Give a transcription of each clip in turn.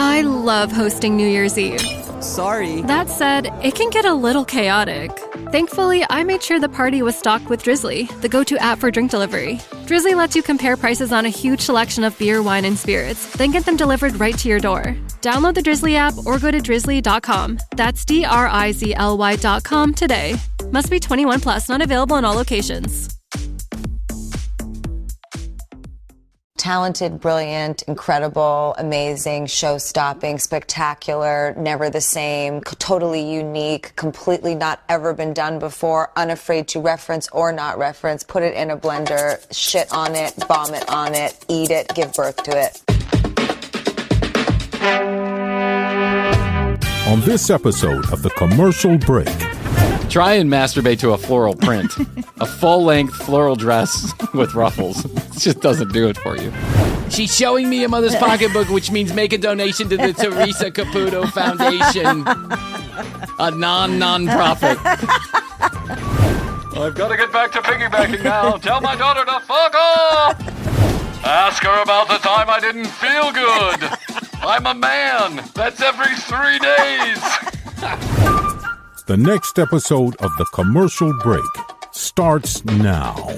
I love hosting New Year's Eve. Sorry. That said, it can get a little chaotic. Thankfully, I made sure the party was stocked with Drizzly, the go-to app for drink delivery. Drizzly lets you compare prices on a huge selection of beer, wine, and spirits, then get them delivered right to your door. Download the Drizzly app or go to drizzly.com. That's DRIZLY.com today. Must be 21 plus, not available in all locations. Talented, brilliant, incredible, amazing, show-stopping, spectacular, never the same, totally unique, completely not ever been done before, unafraid to reference or not reference, put it in a blender, shit on it, vomit on it, eat it, give birth to it. On this episode of The Commercial Break. Try and masturbate to a floral print. A full-length floral dress with ruffles. It just doesn't do it for you. She's showing me a mother's pocketbook, which means make a donation to the Teresa Caputo Foundation, a non-profit. I've got to get back to piggybacking now. Tell my daughter to fuck off. Ask her about the time I didn't feel good. I'm a man. That's every 3 days. The next episode of The Commercial Break starts now.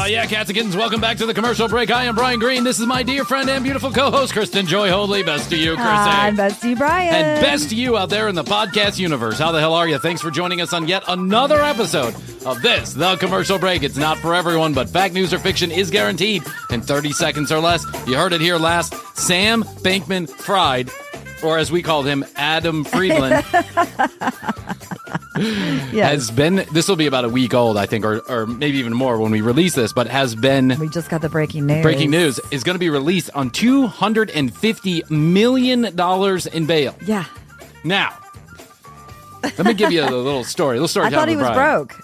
Yeah, cats and kittens, welcome back to The Commercial Break. I am Brian Green. This is my dear friend and beautiful co-host, Kristen Joy Hoadley. Best to you, Krissy. Hi, best to you, Brian. And best to you out there in the podcast universe. How the hell are you? Thanks for joining us on yet another episode of this, The Commercial Break. It's not for everyone, but fact, news, or fiction is guaranteed in 30 seconds or less. You heard it here last. Sam Bankman-Fried, or as we called him, Adam Friedland, yes. has been, this will be about a week old, I think, or maybe even more when we release this, but has been... We just got the breaking news. Breaking news is going to be released on $250 million in bail. Yeah. Now, let me give you a little story. I thought he was broke.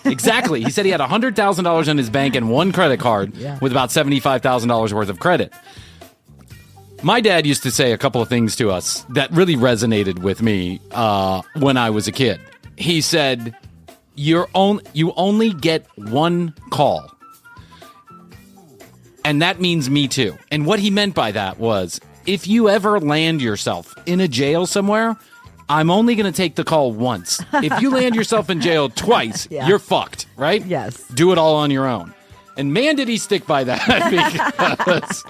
Exactly. He said he had $100,000 in his bank and one credit card with about $75,000 worth of credit. My dad used to say a couple of things to us that really resonated with me when I was a kid. He said, you only get one call. And that means me too. And what he meant by that was, if you ever land yourself in a jail somewhere, I'm only going to take the call once. If you land yourself in jail twice, you're fucked, right? Yes. Do it all on your own. And man, did he stick by that. Because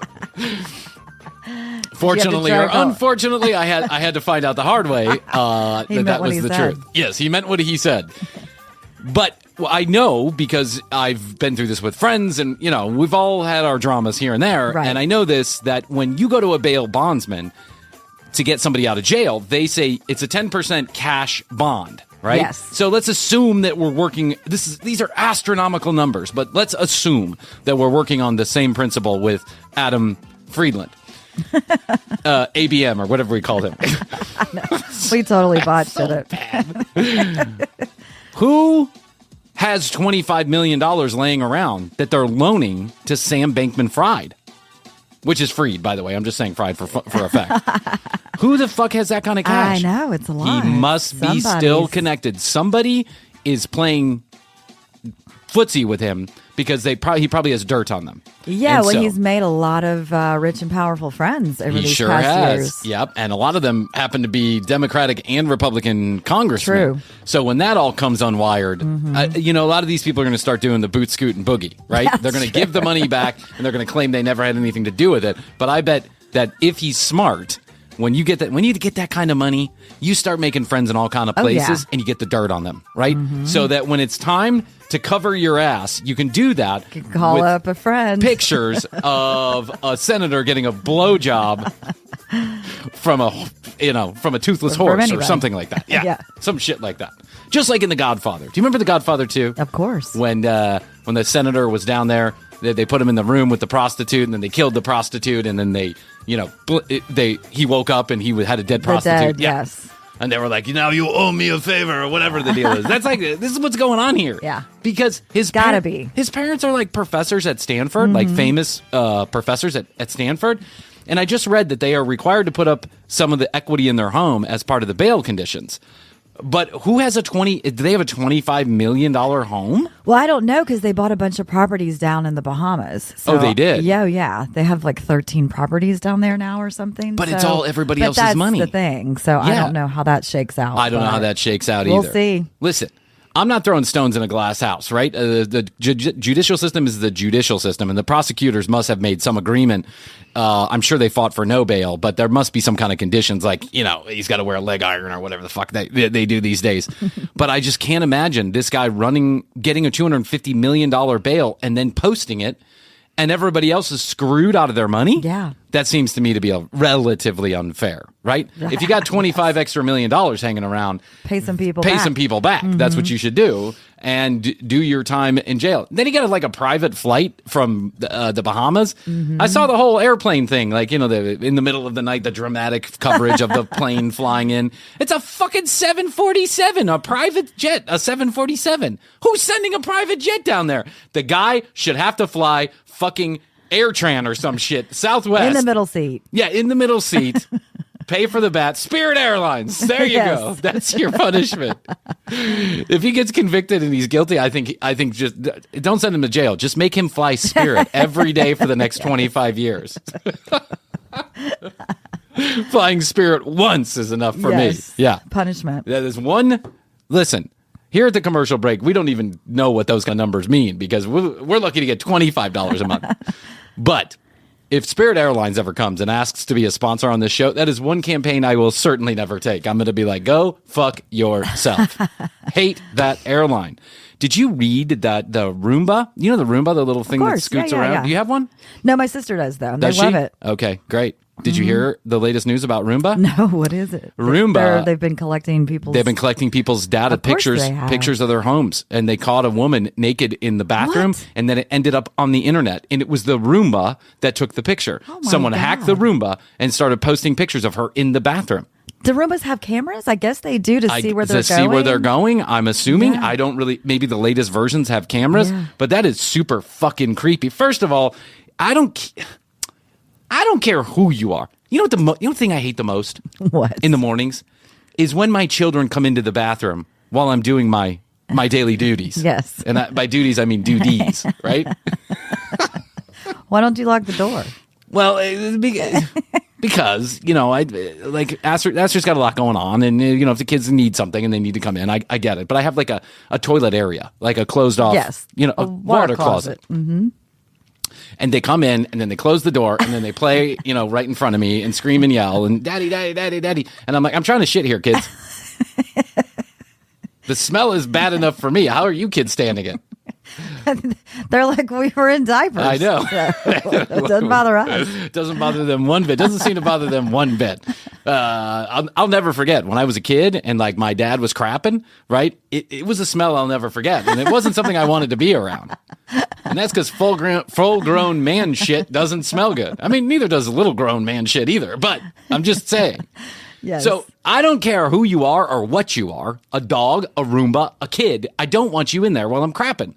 fortunately or unfortunately, I had to find out the hard way that was the truth. Yes, he meant what he said. But I know, because I've been through this with friends, and we've all had our dramas here and there. Right. And I know this, that when you go to a bail bondsman to get somebody out of jail, they say it's a 10% cash bond, right? Yes. So let's assume that we're working, these are astronomical numbers, but let's assume that we're working on the same principle with Adam Friedland. ABM, or whatever we called him. We totally botched it. Who has $25 million laying around that they're loaning to Sam Bankman-Fried? Which is Freed, by the way. I'm just saying Fried for effect. Who the fuck has that kind of cash? I know, it's a lot. He must be still connected. Somebody is playing footsie with him because he probably has dirt on them. Yeah, well, he's made a lot of rich and powerful friends over these past years. Yep, and a lot of them happen to be Democratic and Republican congressmen. True. So when that all comes unwired, a lot of these people are going to start doing the boot, scoot, and boogie, right? They're going to give the money back, and they're going to claim they never had anything to do with it. But I bet that if he's smart, when you get that kind of money, you start making friends in all kind of places, and you get the dirt on them, right? So that when it's time to cover your ass, you can do that. You can call up a friend. Pictures of a senator getting a blowjob from a toothless horse or something like that. Yeah, some shit like that. Just like in The Godfather. Do you remember The Godfather 2? Of course. When the senator was down there, they put him in the room with the prostitute, and then they killed the prostitute, and then he woke up and he had a dead prostitute. Yes. And they were like, you owe me a favor, or whatever the deal is. That's like, this is what's going on here. Yeah. Because his parents are like professors at Stanford, like famous professors at Stanford. And I just read that they are required to put up some of the equity in their home as part of the bail conditions. But who has do they have a $25 million home? Well, I don't know because they bought a bunch of properties down in the Bahamas. So, they did? Yeah. They have like 13 properties down there now or something. But it's all everybody else's money. That's the thing. So I don't know how that shakes out. I don't know how that shakes out either. We'll see. Listen. I'm not throwing stones in a glass house, right? The judicial system is the judicial system, and the prosecutors must have made some agreement. I'm sure they fought for no bail, but there must be some kind of conditions, like, he's got to wear a leg iron or whatever the fuck they do these days. But I just can't imagine this guy getting a $250 million bail and then posting it, and everybody else is screwed out of their money. Yeah. That seems to me to be relatively unfair, right? If you got 25 extra $1 million hanging around, pay some people back. Mm-hmm. That's what you should do, and do your time in jail. Then he got a private flight from the Bahamas. Mm-hmm. I saw the whole airplane thing, in the middle of the night, the dramatic coverage of the plane flying in. It's a fucking 747, a private jet, a 747. Who's sending a private jet down there? The guy should have to fly fucking AirTran or some shit. Southwest. In the middle seat. Yeah, in the middle seat. Pay for the bat. Spirit Airlines. There you go. That's your punishment. If he gets convicted and he's guilty, I think just don't send him to jail. Just make him fly Spirit every day for the next 25 years. Flying Spirit once is enough for me. Yeah. Punishment. That is one. Listen. Here at the commercial break, we don't even know what those kind of numbers mean because we're lucky to get $25 a month. But if Spirit Airlines ever comes and asks to be a sponsor on this show, that is one campaign I will certainly never take. I'm going to be like, go fuck yourself. Hate that airline. Did you read that the Rumba, the Rumba, the little thing that scoots around? Yeah. Do you have one? No, my sister does, though. Does they love it. Okay, great. Did you hear the latest news about Rumba? No, what is it? Rumba. They've been collecting people's... They've been collecting people's data, pictures of their homes. And they caught a woman naked in the bathroom. What? And then it ended up on the internet. And it was the Roomba that took the picture. Oh, Someone hacked the Roomba and started posting pictures of her in the bathroom. Do Roombas have cameras? I guess they do to see where they're going. To see where they're going, I'm assuming. Yeah. I don't really... Maybe the latest versions have cameras. Yeah. But that is super fucking creepy. First of all, I don't care who you are. You know what the thing I hate the most? What? In the mornings is when my children come into the bathroom while I'm doing my daily duties. Yes. And by duties, I mean duties, right? Why don't you lock the door? Well, because, Aster's got a lot going on. And, if the kids need something and they need to come in, I get it. But I have like a toilet area, like a closed off, a water closet. Mm-hmm. And they come in, and then they close the door, and then they play, right in front of me, and scream and yell, and daddy, daddy, daddy, daddy. And I'm like, I'm trying to shit here, kids. The smell is bad enough for me. How are you kids standing it? They're like, we were in diapers. I know. So, it doesn't bother us. It doesn't bother them one bit. Doesn't seem to bother them one bit. I'll never forget when I was a kid and my dad was crapping, right? It was a smell I'll never forget. And it wasn't something I wanted to be around. And that's because full grown man shit doesn't smell good. I mean, neither does little grown man shit either, but I'm just saying. Yes. So I don't care who you are or what you are, a dog, a Roomba, a kid. I don't want you in there while I'm crapping.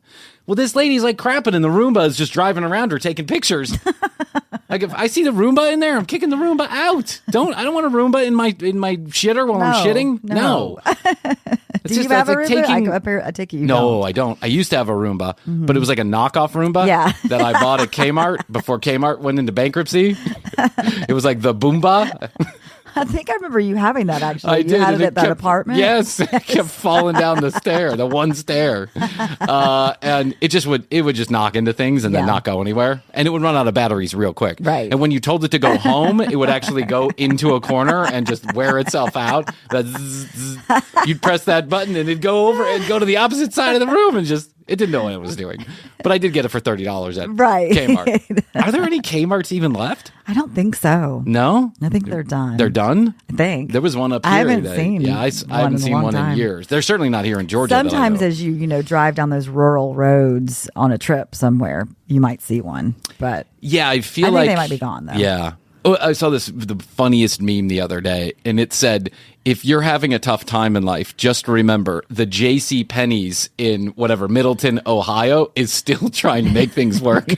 Well, this lady's crapping and the Roomba is just driving around her taking pictures. If I see the Roomba in there, I'm kicking the Roomba out. I don't want a Roomba in my shitter while I'm shitting. No. Do you have a Roomba? I take it you don't. I don't. I used to have a Roomba, but it was like a knockoff Roomba that I bought at Kmart before Kmart went into bankruptcy. It was like the Boomba. I think I remember you having that, actually. I did. You had it at that apartment? Yes. It kept falling down the one stair. And it would just knock into things and then not go anywhere. And it would run out of batteries real quick. Right. And when you told it to go home, it would actually go into a corner and just wear itself out. You'd press that button and it'd go over and go to the opposite side of the room and just... It didn't know what it was doing. But I did get it for $30 at Kmart. Are there any Kmarts even left? I don't think so. No? I think they're done. They're done? I think. There was one up here. I haven't seen I haven't seen one in years. They're certainly not here in Georgia. Sometimes as you drive down those rural roads on a trip somewhere, you might see one. But yeah, I think they might be gone, though. Yeah. Oh, I saw the funniest meme the other day, and it said, if you're having a tough time in life, just remember the J.C. Penney's in Middleton, Ohio, is still trying to make things work.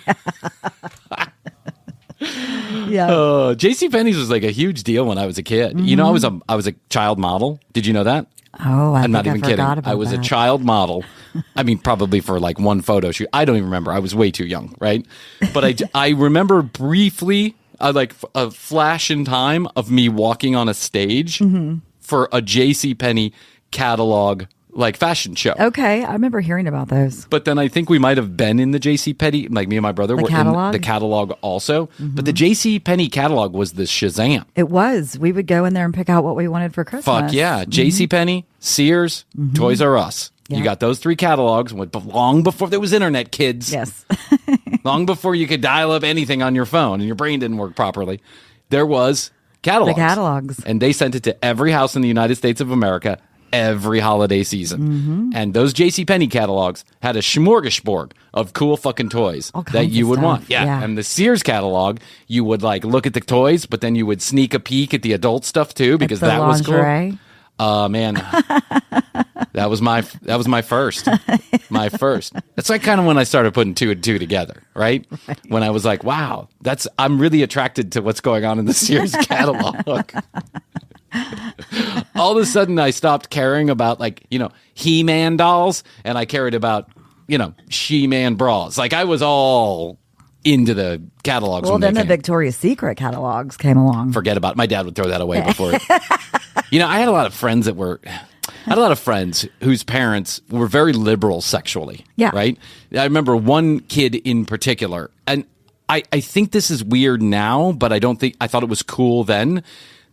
Yeah. J.C. Penney's was like a huge deal when I was a kid. Mm-hmm. I was a child model. Did you know that? Oh, I'm not even kidding. About I was that. a child model. I mean, probably for like one photo shoot. I don't even remember. I was way too young, right? But I remember briefly, like a flash in time of me walking on a stage for a JCPenney catalog like fashion show. Okay, I remember hearing about those. But then I think we might have been in the JCPenney, like me and my brother were in the catalog also. But the JCPenney catalog was the Shazam. It was. We would go in there and pick out what we wanted for Christmas. Fuck yeah. JCPenney, Sears, Toys R Us. Yeah. You got those three catalogs long before there was internet, kids. Yes. Long before you could dial up anything on your phone and your brain didn't work properly. There was catalogs. The catalogs. And they sent it to every house in the United States of America every holiday season. And those JCPenney catalogs had a smorgasbord of cool fucking toys that you would want. Yeah. And the Sears catalog, you would like look at the toys, but then you would sneak a peek at the adult stuff too, because that was cool. Man, that was my first. My first. That's like kind of when I started putting two and two together, right? When I was like, wow, I'm really attracted to what's going on in the Sears catalog. All of a sudden I stopped caring about like, He-Man dolls, and I cared about, She-Man bras. Like I was all into the catalogs. Well, then the Victoria's Secret catalogs came along. Forget about it. My dad would throw that away before. I had a lot of friends whose parents were very liberal sexually. Yeah. Right? I remember one kid in particular, and I think this is weird now, but I thought it was cool then,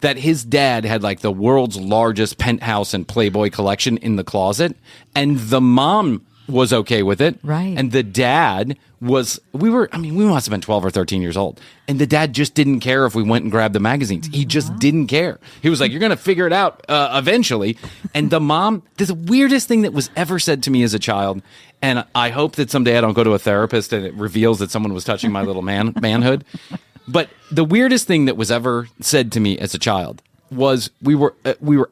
that his dad had like the world's largest penthouse and Playboy collection in the closet, and the mom was okay with it. Right. And the dad we must have been 12 or 13 years old. And the dad just didn't care if we went and grabbed the magazines. He just didn't care. He was like, you're going to figure it out eventually. And the mom, the weirdest thing that was ever said to me as a child, and I hope that someday I don't go to a therapist and it reveals that someone was touching my little manhood. But the weirdest thing that was ever said to me as a child was we were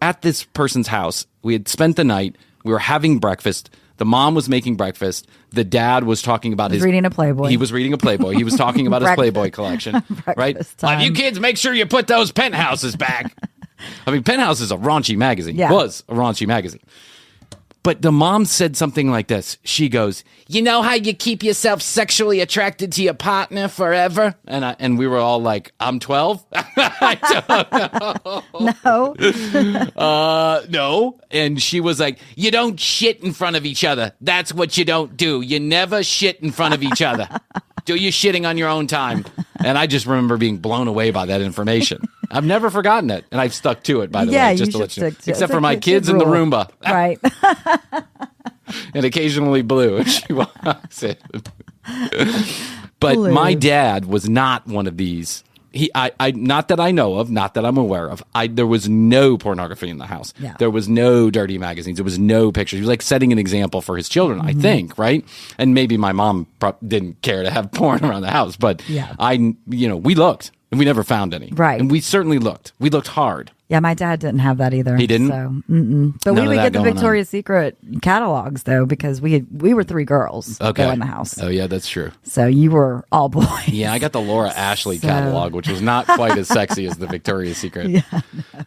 at this person's house. We had spent the night. We were having breakfast. The mom was making breakfast. The dad was talking about reading a Playboy. He was reading a Playboy. He was talking about his Playboy collection, right? Time. You kids, make sure you put those penthouses back. I mean, Penthouse is a raunchy magazine. Yeah. Was a raunchy magazine. But the mom said something like this. She goes, "You know how you keep yourself sexually attracted to your partner forever?" And we were all like, "I'm 12." I don't know. No. No. And she was like, "You don't shit in front of each other. That's what you don't do. You never shit in front of each other. Do your shitting on your own time." And I just remember being blown away by that information. I've never forgotten it, and I've stuck to it, by the way, just to let you know. Except for my kids and the Rumba. Right. And occasionally Blue, if she wants it. But Blue. My dad was not one of these. I not that I know of, not that I'm aware of. There was no pornography in the house. Yeah. There was no dirty magazines. There was no pictures. He was like setting an example for his children, I think, right? And maybe my mom didn't care to have porn around the house, but we looked. And we never found any. Right. And we certainly looked. We looked hard. Yeah, my dad didn't have that either. He didn't? So, but we would get the Victoria's Secret catalogs, though, because we were three girls go in the house. Oh, yeah, that's true. So you were all boys. Yeah, I got the Laura Ashley catalog, which was not quite as sexy as the Victoria's Secret. Yeah, no.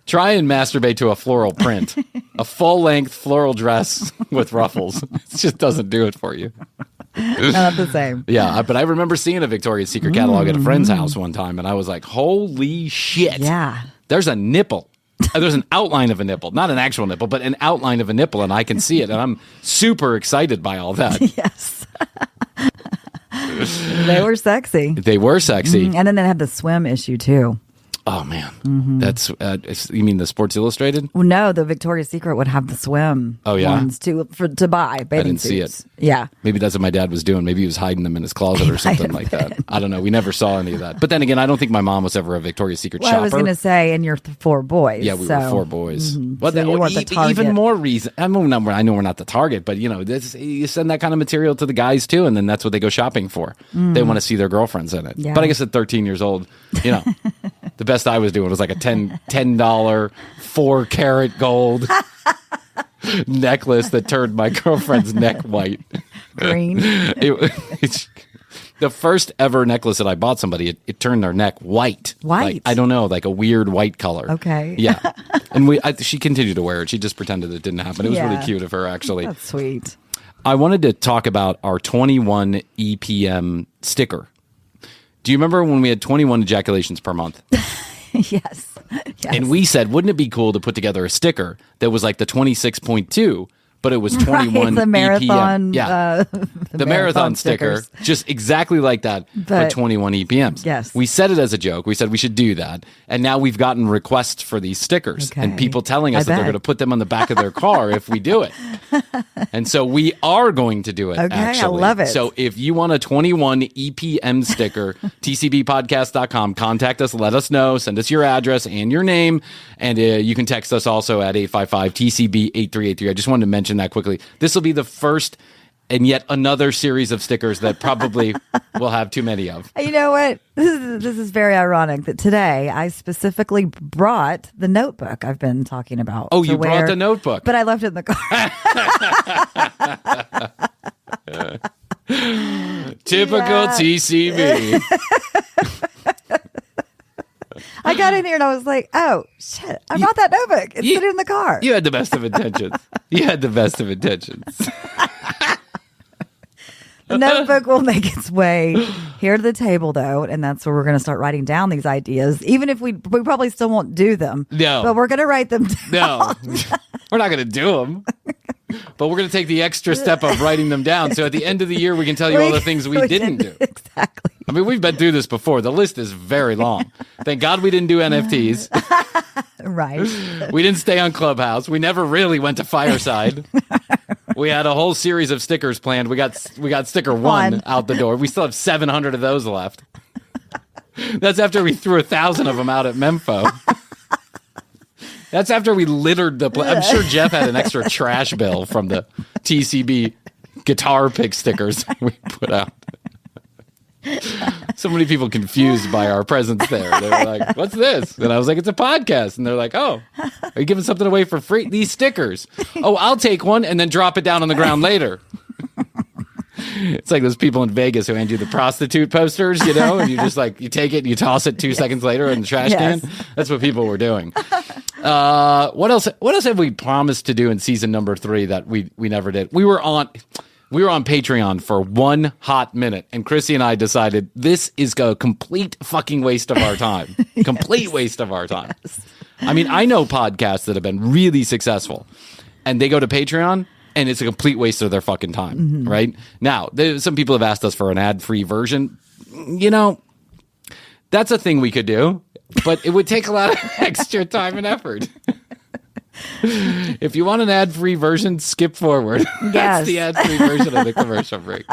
Try and masturbate to a floral print. A full-length floral dress with ruffles. It just doesn't do it for you. Not the same. Yeah, but I remember seeing a Victoria's Secret catalog at a friend's house one time, and I was like, holy shit. Yeah. There's a nipple. There's an outline of a nipple. Not an actual nipple, but an outline of a nipple, and I can see it, and I'm super excited by all that. Yes. They were sexy. They were sexy. And then they had the swim issue, too. Oh, man. That's, you mean the Sports Illustrated? Well, no, the Victoria's Secret would have the swim ones to buy bathing suits. See it. Yeah. Maybe that's what my dad was doing. Maybe he was hiding them in his closet or something like that. I don't know. We never saw any of that. But then again, I don't think my mom was ever a Victoria's Secret shopper. I was going to say, and you're four boys. Yeah, we were four boys. Well, so you weren't the target. Even more reason. I know we're not the target, but you send that kind of material to the guys too, and then that's what they go shopping for. They want to see their girlfriends in it. Yeah. But I guess at 13 years old, the best I was doing was like a $10 4-karat gold necklace that turned my girlfriend's neck white. Green. The first ever necklace that I bought somebody, it turned their neck white. White? Like, I don't know, like a weird white color. Okay. Yeah. And she continued to wear it. She just pretended it didn't happen. It was really cute of her, actually. That's sweet. I wanted to talk about our 21 EPM sticker. Do you remember when we had 21 ejaculations per month? Yes. And we said, wouldn't it be cool to put together a sticker that was like the 26.2, but it was 21 the marathon, EPM. Yeah. The marathon sticker, just exactly like that, but 21 EPMs. Yes. We said it as a joke. We said we should do that. And now we've gotten requests for these stickers and people telling us that they're going to put them on the back of their car if we do it. And so we are going to do it, actually. I love it. So if you want a 21 EPM sticker, tcbpodcast.com, contact us, let us know, send us your address and your name. And you can text us also at 855-TCB-8383. I just wanted to mention that quickly. This will be the first and yet another series of stickers that probably will have too many of. You know what? This is very ironic that today I specifically brought the notebook I've been talking about. Oh, you brought the notebook. But I left it in the car. Typical TCB. I got in here and I was like, oh, shit, I brought that notebook. It's sitting in the car. You had the best of intentions. The notebook will make its way here to the table, though, and that's where we're going to start writing down these ideas, even if we probably still won't do them. No. But we're going to write them down. No. We're not going to do them. But we're going to take the extra step of writing them down. So at the end of the year, we can tell you all the things we didn't do. Exactly. I mean, we've been through this before. The list is very long. Thank God we didn't do NFTs. Right. We didn't stay on Clubhouse. We never really went to Fireside. We had a whole series of stickers planned. We got sticker one out the door. We still have 700 of those left. That's after we threw 1,000 of them out at Memphis. That's after we littered the place. I'm sure Jeff had an extra trash bill from the TCB guitar pick stickers we put out. So many people confused by our presence there. They were like, what's this? And I was like, it's a podcast. And they're like, oh, are you giving something away for free? These stickers. Oh, I'll take one and then drop it down on the ground later. It's like those people in Vegas who hand you the prostitute posters, you know, and you just like, you take it and you toss it 2 seconds later in the trash can. That's what people were doing. What else have we promised to do in season number 3 that we never did? We were on Patreon for 1 hot minute, and Krissy and I decided this is a complete fucking waste of our time. Complete waste of our time. Yes. I mean, I know podcasts that have been really successful, and they go to Patreon, and it's a complete waste of their fucking time, right? Now, some people have asked us for an ad-free version. You know, that's a thing we could do, but it would take a lot of extra time and effort. If you want an ad-free version, skip forward. Yes. That's the ad-free version of the commercial break.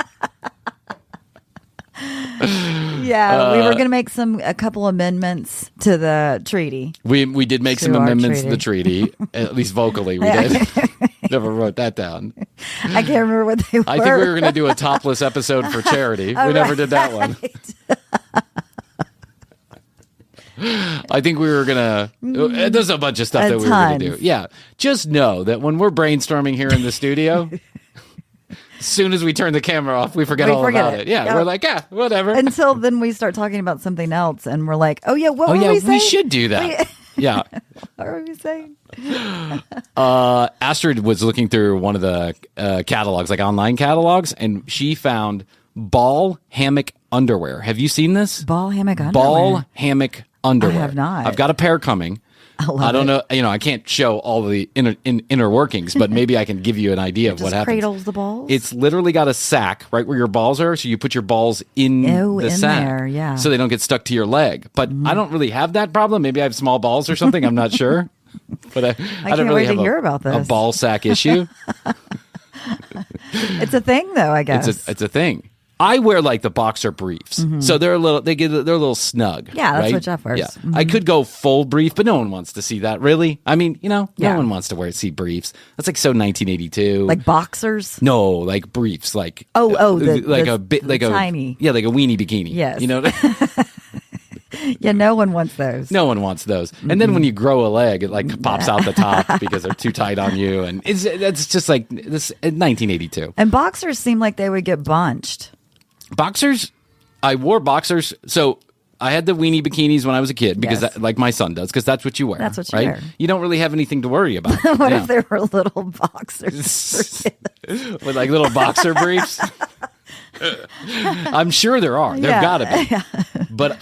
Yeah, we were going to make a couple amendments to the treaty. We did make some amendments to the treaty, at least vocally. We did. Never wrote that down. I can't remember what they were. I think we were going to do a topless episode for charity. We never did that one. I think we were going to... There's a bunch of stuff that we were going to do. Yeah. Just know that when we're brainstorming here in the studio... As soon as we turn the camera off, we forget all about it. Yeah, we're like, whatever. Until then we start talking about something else, and we're like, what were we saying? We should do that. Yeah. What were we saying? Astrid was looking through one of the catalogs, like online catalogs, and she found ball hammock underwear. Have you seen this? Ball hammock underwear? Ball hammock underwear. I have not. I've got a pair coming. I don't know. You know, I can't show all the inner workings, but maybe I can give you an idea of what happens. Cradles the balls. It's literally got a sack right where your balls are, so you put your balls in the sack, there, yeah, so they don't get stuck to your leg. But I don't really have that problem. Maybe I have small balls or something. I'm not sure. But I don't really have a ball sack issue. It's a thing, though. I guess it's a thing. I wear like the boxer briefs, so they're a little snug. Yeah, that's right? what Jeff wears. Yeah. I could go full brief, but no one wants to see that. Really, I mean, no one wants to see briefs. That's like so 1982. Like boxers? No, like briefs. Like the tiny, like a weenie bikini. Yes, you know. Yeah, no one wants those. No one wants those. And then when you grow a leg, it like pops out the top because they're too tight on you, and that's just like this 1982. And boxers seem like they would get bunched. Boxers, I wore boxers. So I had the weenie bikinis when I was a kid because like my son does, because that's what you wear. That's what you right? wear. You don't really have anything to worry about. What if there were little boxers with like little boxer briefs? I'm sure there are. There've got to be. Yeah. But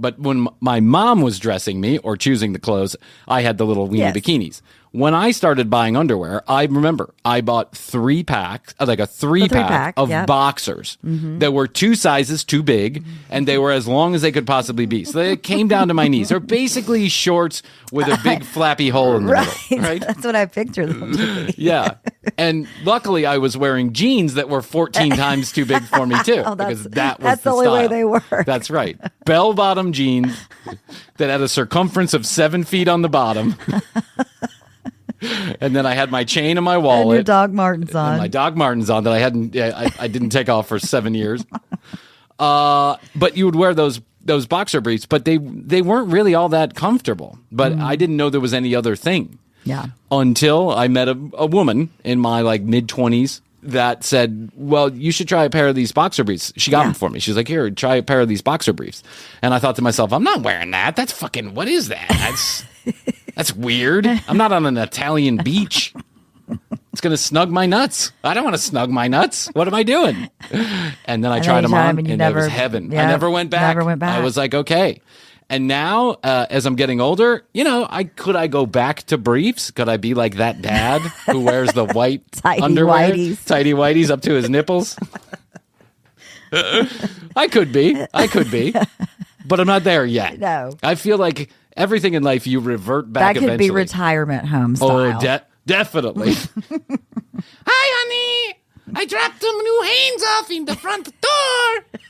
but when my mom was dressing me or choosing the clothes, I had the little weenie bikinis. When I started buying underwear, I remember I bought 3 packs, like a three pack of boxers that were 2 sizes too big, and they were as long as they could possibly be. So they came down to my knees. They're basically shorts with a big flappy hole in the middle. Right? That's what I picture them to be. Yeah. And luckily I was wearing jeans that were 14 times too big for me too. Because that's the only way they work. That's right. Bell-bottom jeans that had a circumference of 7 feet on the bottom. And then I had my chain and my wallet. And your Doc Martens on. And my Doc Martens on that I didn't take off for 7 years. But you would wear those boxer briefs, but they weren't really all that comfortable. But I didn't know there was any other thing. Yeah. Until I met a woman in my like mid-20s that said, well, you should try a pair of these boxer briefs. She got them for me. She's like, here, try a pair of these boxer briefs. And I thought to myself, I'm not wearing that. That's fucking, what is that? That's weird. I'm not on an Italian beach. It's going to snug my nuts. I don't want to snug my nuts. What am I doing? And then I tried them on, and it was heaven. I never went back. I was like, okay. And now, as I'm getting older, could I go back to briefs? Could I be like that dad who wears the white underwear? Tidy whities up to his nipples? I could be. But I'm not there yet. No. I feel like everything in life, you revert back eventually. That could be retirement home style. Oh, definitely. Hi, honey. I dropped some new Hanes off in the front door.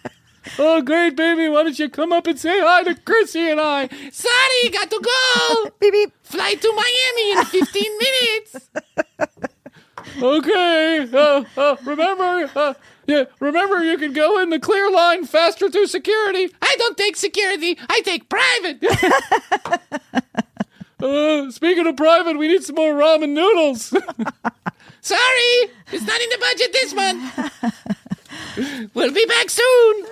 Oh, great, baby. Why don't you come up and say hi to Krissy and I? Sorry, got to go. Beep, beep. Fly to Miami in 15 minutes. Okay. Remember, you can go in the clear line faster through security. I don't take security. I take private. Speaking of private, we need some more ramen noodles. Sorry, it's not in the budget this month. We'll be back soon.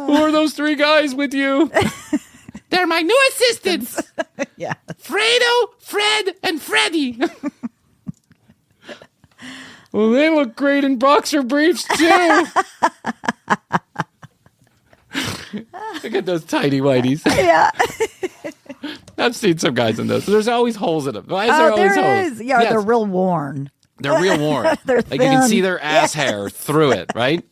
Who are those 3 guys with you? They're my new assistants. Yeah. Fredo, Fred, and Freddy. Well, they look great in boxer briefs, too. Look at those tidy whities. Yeah. I've seen some guys in those. There's always holes in them. Why is there always holes? Yeah, yes. They're real worn. They're real worn. They're like you can see their ass hair through it, right?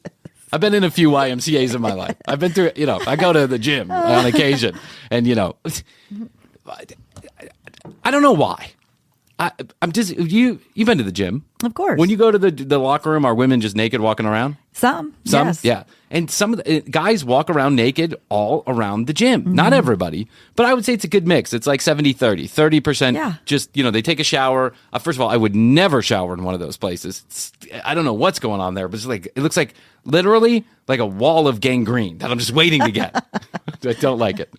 I've been in a few YMCAs in my life. I've been through, I go to the gym on occasion, and I don't know why. I'm just you've been to the gym, of course. When you go to the locker room, are women just naked walking around? Some, yes. Yeah. And some of the guys walk around naked all around the gym. Mm-hmm. Not everybody, but I would say it's a good mix. It's like 70-30. 30% just, they take a shower. First of all, I would never shower in one of those places. I don't know what's going on there, but it looks like literally like a wall of gangrene that I'm just waiting to get. I don't like it.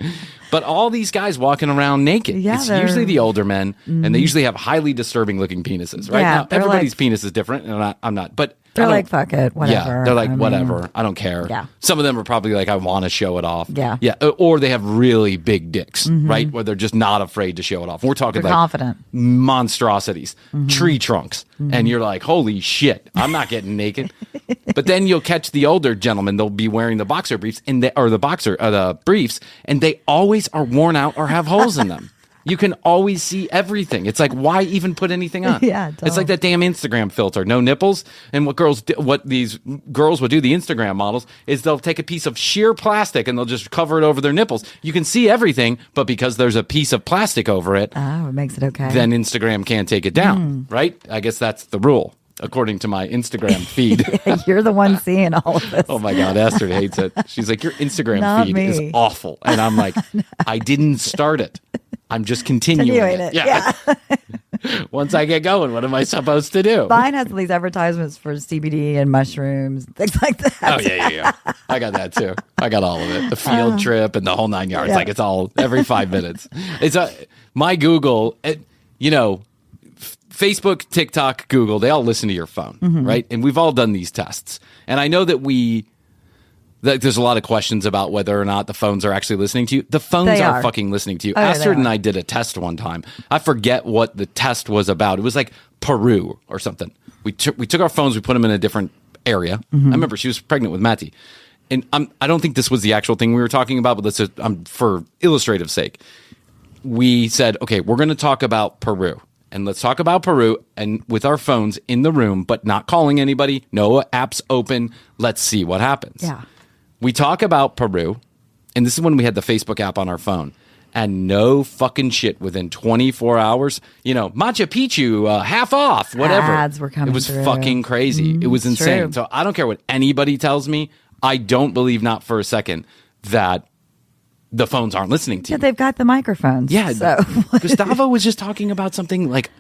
But all these guys walking around naked. Yeah, it's usually the older men, and they usually have highly disturbing looking penises, right? Yeah, now, everybody's penis is different, and I'm not. But they're like, fuck it, whatever. Yeah, they're like, whatever. I don't care. Yeah. Some of them are probably like, I want to show it off. Yeah. Yeah. Or they have really big dicks, right? Where they're just not afraid to show it off. We're talking they're like confident monstrosities, tree trunks. And you're like, holy shit, I'm not getting naked. But then you'll catch the older gentlemen. They'll be wearing the boxer briefs or the briefs, and they always are worn out or have holes in them. You can always see everything. It's like, why even put anything on? Yeah, it's like that damn Instagram filter, no nipples. And what these girls would do, the Instagram models, is they'll take a piece of sheer plastic and they'll just cover it over their nipples. You can see everything, but because there's a piece of plastic over it, it makes it okay. Then Instagram can't take it down, right? I guess that's the rule, according to my Instagram feed. Yeah, you're the one seeing all of this. Oh my God, Astrid hates it. She's like, your Instagram Not feed me. is awful. And I'm like, I didn't start it. I'm just continuing it. Yeah. Once I get going, what am I supposed to do? Mine has these advertisements for CBD and mushrooms, things like that. Oh, yeah. I got that too. I got all of it. The field trip and the whole 9 yards. Yeah. Like it's all every 5 minutes. It's my Google, Facebook, TikTok, Google, they all listen to your phone, right? And we've all done these tests. And I know that There's a lot of questions about whether or not the phones are actually listening to you. The phones They are are. fucking listening to you. Oh, yeah, Astrid they and are. I did a test one time. I forget what the test was about. It was like Peru or something. We took our phones, we put them in a different area. Mm-hmm. I remember she was pregnant with Matty. And I don't think this was the actual thing we were talking about, but let's just, for illustrative sake, we said, okay, we're going to talk about Peru. And let's talk about Peru and with our phones in the room, but not calling anybody, no apps open. Let's see what happens. Yeah. We talk about Peru, and this is when we had the Facebook app on our phone. And no fucking shit, within 24 hours, Machu Picchu, half off, whatever. Ads were coming It was through. fucking crazy. It was insane. true. So I don't care what anybody tells me. I don't believe, not for a second, that the phones aren't listening to Yeah, you. they've got the microphones. Yeah, So. Gustavo was just talking about something like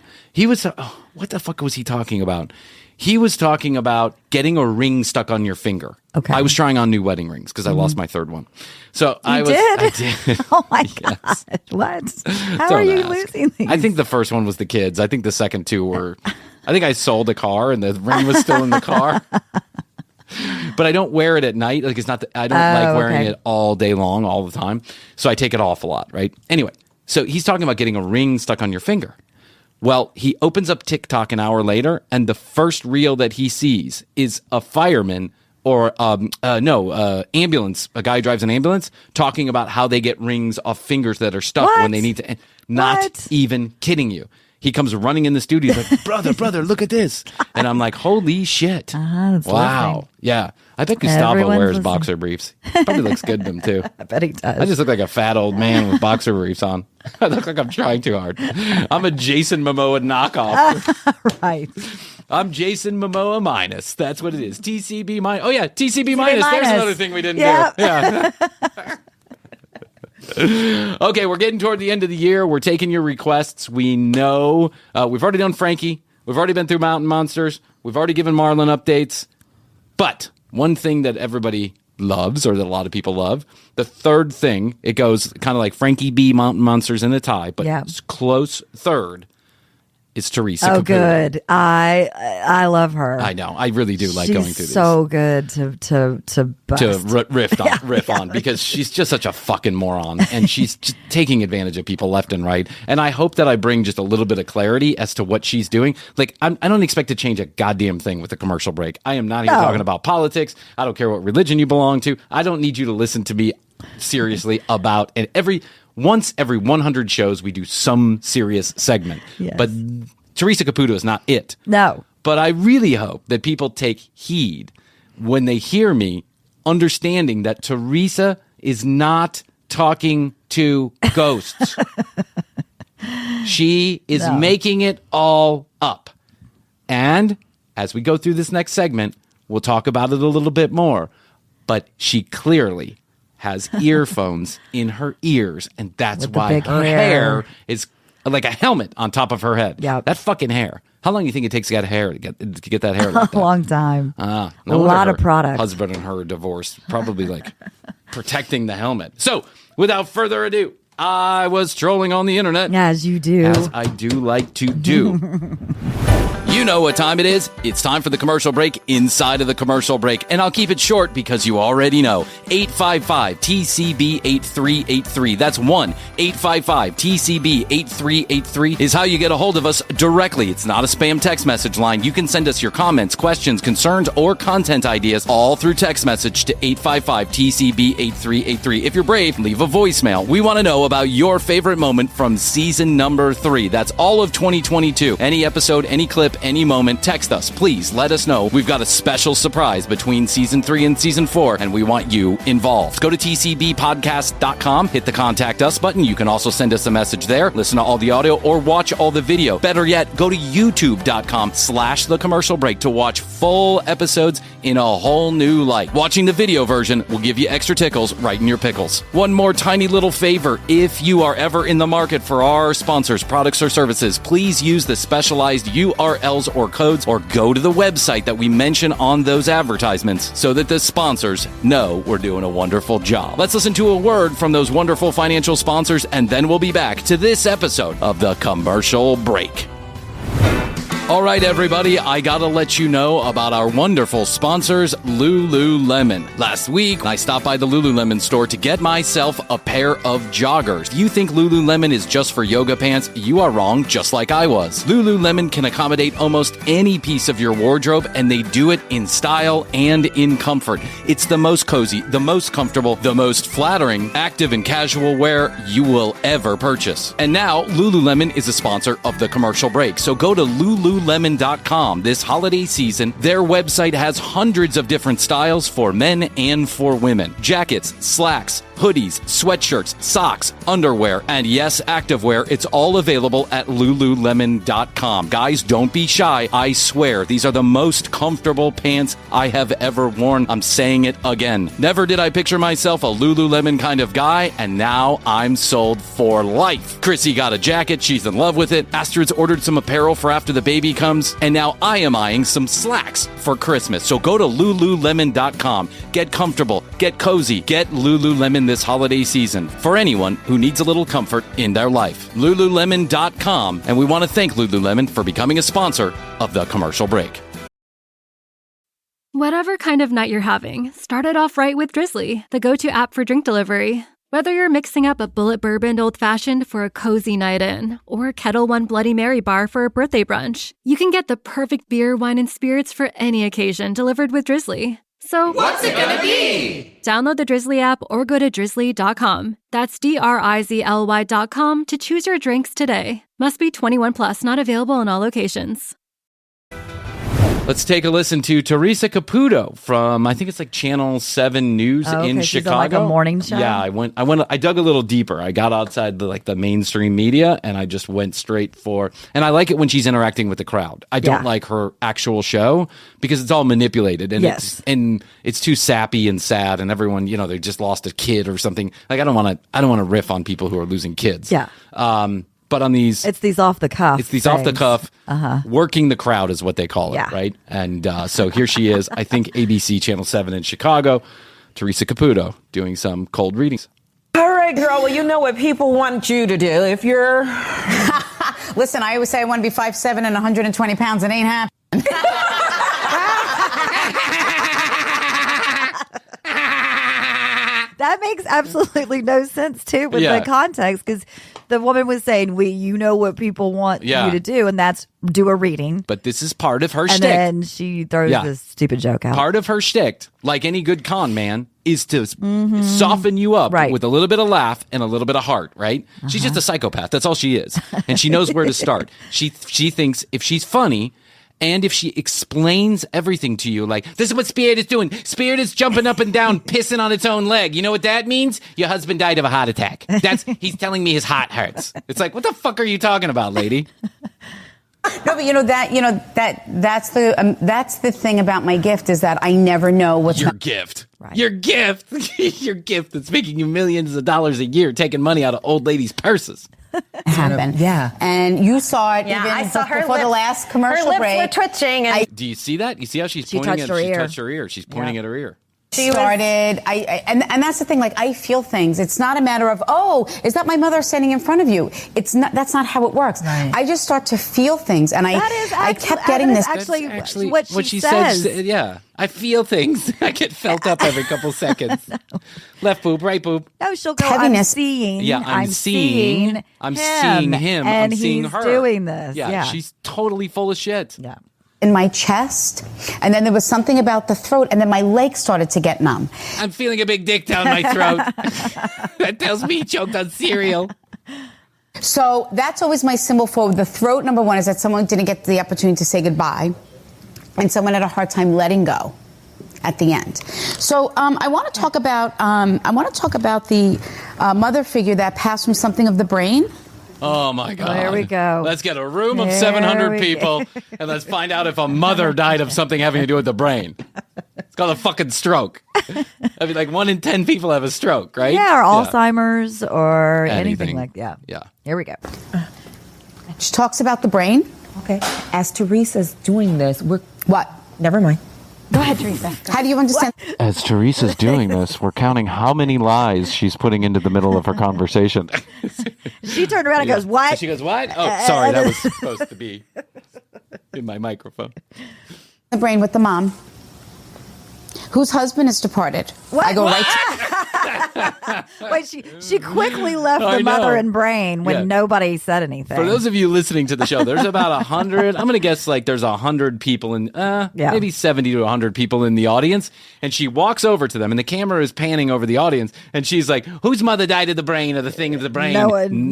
what the fuck was he talking about? He was talking about getting a ring stuck on your finger. Okay. I was trying on new wedding rings because I lost my third one. So I did. Oh my Yes. God. What? How Don't are you ask. losing these? I think the first one was the kids. I think the second two were. I think I sold a car and the ring was still in the car. But I don't wear it at night. Like, it's not. I don't like wearing okay. it all day long, all the time. So I take it off a lot, right? Anyway, so he's talking about getting a ring stuck on your finger. Well, he opens up TikTok an hour later, and the first reel that he sees is a fireman or ambulance. A guy drives an ambulance talking about how they get rings off fingers that are stuck What? when they need to. Not What? even kidding you. He comes running in the studio. He's like, brother, look at this. And I'm like, holy shit. That's Wow. listening. Yeah. I bet Gustavo Everyone's wears listening. boxer briefs. Probably looks good in them too. I bet he does. I just look like a fat old man with boxer briefs on. I look like I'm trying too hard. I'm a Jason Momoa knockoff. Right. I'm Jason Momoa minus. That's what it is. TCB minus. Oh yeah, TCB minus. There's minus. another thing we didn't Yep. do. Yeah. Okay, we're getting toward the end of the year. We're taking your requests. We know we've already done Frankie. We've already been through Mountain Monsters. We've already given Marlon updates. But one thing that everybody loves, or that a lot of people love, the third thing, it goes kind of like Frankie B, Mountain Monsters in a tie, but Yeah. it's close third is Teresa Oh, Caputo. good. I love her. I know. I really do like She's going through these. so good to bust. To riff on because she's just such a fucking moron and she's just taking advantage of people left and right. And I hope that I bring just a little bit of clarity as to what she's doing. Like, I don't expect to change a goddamn thing with the commercial break. I am not even talking about politics. I don't care what religion you belong to. I don't need you to listen to me seriously about it. Once every 100 shows, we do some serious segment. Yes. But Teresa Caputo is not it. No. But I really hope that people take heed when they hear me, understanding that Teresa is not talking to ghosts. She is making it all up. And as we go through this next segment, we'll talk about it a little bit more. But she clearly has earphones in her ears, and that's With the why big her hair is like a helmet on top of her head. Yep. That fucking hair. How long do you think it takes to get that hair like that? A long time. No a wonder lot of her product. Husband and her are divorced, probably like protecting the helmet. So, without further ado, I was trolling on the internet, As you do. as I do like to do. You know what time it is. It's time for the commercial break inside of the commercial break. And I'll keep it short because you already know. 855-TCB-8383. That's 1-855-TCB-8383 is how you get a hold of us directly. It's not a spam text message line. You can send us your comments, questions, concerns, or content ideas all through text message to 855-TCB-8383. If you're brave, leave a voicemail. We want to know about your favorite moment from season number 3. That's all of 2022. Any episode, any clip, any moment, text us. Please let us know. We've got a special surprise between season 3 and season 4, and we want you involved. Go to tcbpodcast.com, hit the contact us button. You can also send us a message there, listen to all the audio, or watch all the video. Better yet, go to youtube.com/the commercial break to watch full episodes in a whole new light. Watching the video version will give you extra tickles right in your pickles. One more tiny little favor. If you are ever in the market for our sponsors, products, or services, please use the specialized URLs or codes, or go to the website that we mention on those advertisements so that the sponsors know we're doing a wonderful job. Let's listen to a word from those wonderful financial sponsors, and then we'll be back to this episode of the commercial break. All right, everybody, I gotta let you know about our wonderful sponsors, Lululemon. Last week, I stopped by the Lululemon store to get myself a pair of joggers. If you think Lululemon is just for yoga pants, you are wrong, just like I was. Lululemon can accommodate almost any piece of your wardrobe, and they do it in style and in comfort. It's the most cozy, the most comfortable, the most flattering, active and casual wear you will ever purchase. And now, Lululemon is a sponsor of The Commercial Break, so go to lululemon.com this holiday season. Their website has hundreds of different styles for men and for women. Jackets, slacks, hoodies, sweatshirts, socks, underwear, and yes, activewear. It's all available at lululemon.com. Guys, don't be shy. I swear, these are the most comfortable pants I have ever worn. I'm saying it again. Never did I picture myself a Lululemon kind of guy, and now I'm sold for life. Krissy got a jacket. She's in love with it. Astrid's ordered some apparel for after the baby comes, and now I am eyeing some slacks for Christmas. So go to lululemon.com. Get comfortable, get cozy, get Lululemon this holiday season for anyone who needs a little comfort in their life. Lululemon.com, and we want to thank Lululemon for becoming a sponsor of The Commercial Break. Whatever kind of night you're having, start it off right with Drizzly, the go-to app for drink delivery. Whether you're mixing up a Bullet Bourbon Old Fashioned for a cozy night in, or a Kettle One Bloody Mary bar for a birthday brunch, you can get the perfect beer, wine, and spirits for any occasion delivered with Drizzly. So, what's it gonna be? Download the Drizzly app or go to drizzly.com. That's DRIZLY.com to choose your drinks today. Must be 21 plus, not available in all locations. Let's take a listen to Teresa Caputo from, I think it's like Channel 7 News in She's Chicago. on like a morning show. Yeah, I dug a little deeper. I got outside the mainstream media, and I just went straight for, and I like it when she's interacting with the crowd. I don't like her actual show because it's all manipulated, and it's too sappy and sad, and everyone, they just lost a kid or something. Like I don't want to riff on people who are losing kids. Yeah. But on these, it's these off the cuff. It's these off the cuff. Working the crowd is what they call it, right? And so here she is. I think ABC Channel 7 in Chicago. Teresa Caputo doing some cold readings. All right, girl. Well, you know what people want you to do. If you're, listen, I always say I want to be 5'7" and 120 pounds. It ain't happening. That makes absolutely no sense, too, with the context, because the woman was saying, you know what people want you to do, and that's do a reading. But this is part of her shtick. And then she throws this stupid joke out. Part of her shtick, like any good con man, is to soften you up with a little bit of laugh and a little bit of heart, right? She's just a psychopath. That's all she is. And she knows where to start. She thinks if she's funny, and if she explains everything to you, like, this is what Spirit is doing. Spirit is jumping up and down, pissing on its own leg. You know what that means? Your husband died of a heart attack. He's telling me his heart hurts. It's like, what the fuck are you talking about, lady? No, but that's the thing about my gift is that I never know what's your gift. Right. Your gift. Your gift that's making you millions of dollars a year, taking money out of old ladies' purses. Happen. Yeah. And you saw it I saw her before the last commercial her lips break. were twitching. And do you see that? You see how she's pointing at her ear? She touched her ear. She's pointing at her ear. And that's the thing, like, I feel things. It's not a matter of, is that my mother standing in front of you? That's not how it works. Right. I just start to feel things, and I kept getting this. Actually, what she says. Yeah, I feel things. I get felt up every couple seconds. Left boob, right boob. No, she'll go, heaviness. I'm seeing. Yeah, I'm seeing him. And I'm seeing he's her. doing this. Yeah, she's totally full of shit. Yeah. In my chest, and then there was something about the throat, and then my legs started to get numb. I'm feeling a big dick down my throat. That tells me he choked on cereal. So that's always my symbol for the throat. Number one is that someone didn't get the opportunity to say goodbye, and someone had a hard time letting go at the end. So I want to talk about the mother figure that passed from something of the brain. Oh, my God. There we go. Let's get a room of 700 people, and let's find out if a mother died of something having to do with the brain. It's called a fucking stroke. I mean, like 1 in 10 people have a stroke, right? Yeah, or Alzheimer's or anything like that. Yeah. Here we go. She talks about the brain. Okay. As Teresa's doing this, What? Never mind. Go ahead, Teresa. How do you understand? As Teresa's doing this, we're counting how many lies she's putting into the middle of her conversation. She turned around and goes, what? So she goes, what? Oh, sorry, that was supposed to be. in my microphone. The brain with the mom, whose husband is departed. What? I go right to... Wait, she quickly left the mother and brain when nobody said anything. For those of you listening to the show, there's about 100. I'm going to guess like there's 100 people in, maybe 70 to 100 people in the audience. And she walks over to them, and the camera is panning over the audience. And she's like, "Whose mother died of the brain or the thing of the brain?"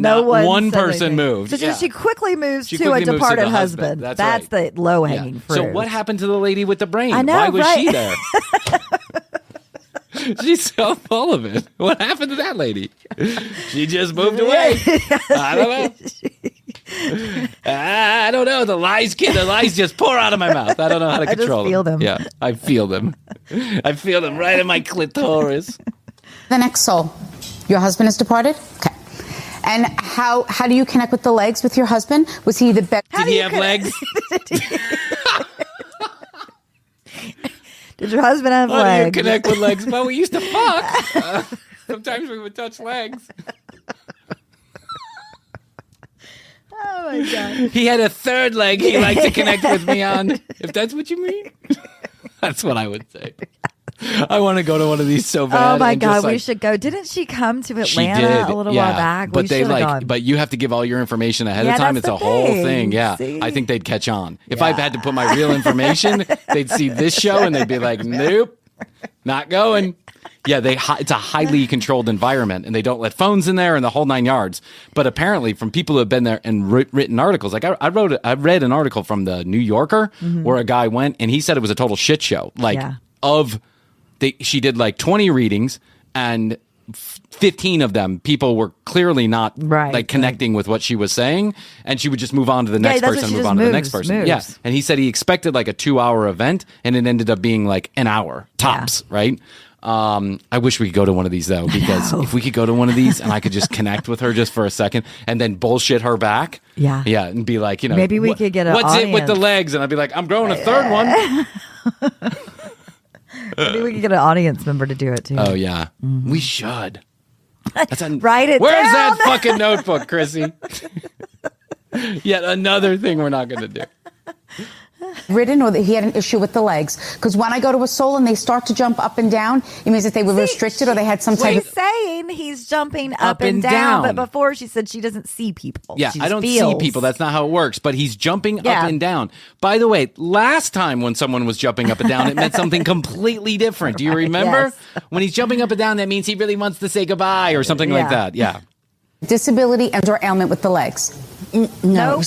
No one person moved. So she quickly moves to a departed husband. That's right. The low hanging fruit. So what happened to the lady with the brain? I know, Why was she right? there? She's so full of it. What happened to that lady? She just moved away. I don't know. I don't know. The lies just pour out of my mouth. I don't know how to control them. I just feel them. Yeah, I feel them. I feel them right in my clitoris. The next soul. Your husband is departed? Okay. And how do you connect with the legs with your husband? Was he the best? Did he have legs? Did your husband have legs? How do you connect with legs? Well, we used to fuck. Sometimes we would touch legs. Oh, my God. He had a third leg he liked to connect with me on, if that's what you mean. That's what I would say. I want to go to one of these so bad. Oh my God, we should go. Didn't she come to Atlanta a little while back? But but you have to give all your information ahead of time. It's a whole thing. Yeah. See? I think they'd catch on. If I had to put my real information, they'd see this show and they'd be like, "Nope, not going." Yeah, it's a highly controlled environment, and they don't let phones in there and the whole 9 yards. But apparently, from people who have been there and written articles, like I read an article from the New Yorker where a guy went and he said it was a total shit show. She did like 20 readings, and 15 of them, people were clearly not connecting with what she was saying, and she would just move on to the next person and move on to the next person. Yeah, and he said he expected like a 2-hour event, and it ended up being like an hour tops, right? I wish we could go to one of these though, because if we could go to one of these and I could just connect with her just for a second and then bullshit her back. Yeah, and be like, maybe we could get what's it with the legs? And I'd be like, I'm growing a third one. Maybe we could get an audience member to do it too. Oh yeah, we should. Write it Where's down. that fucking notebook, Krissy? Yet another thing we're not going to do. Ridden, or that he had an issue with the legs? Because when I go to a soul and they start to jump up and down, it means that they were restricted or they had some type of... She's saying he's jumping up and down, but before she said she doesn't see people. Yeah, I don't see people. That's not how it works. But he's jumping up and down. By the way, last time when someone was jumping up and down, it meant something completely different. Do you remember? Yes. When he's jumping up and down, that means he really wants to say goodbye or something like that. Yeah. Disability and or ailment with the legs? No.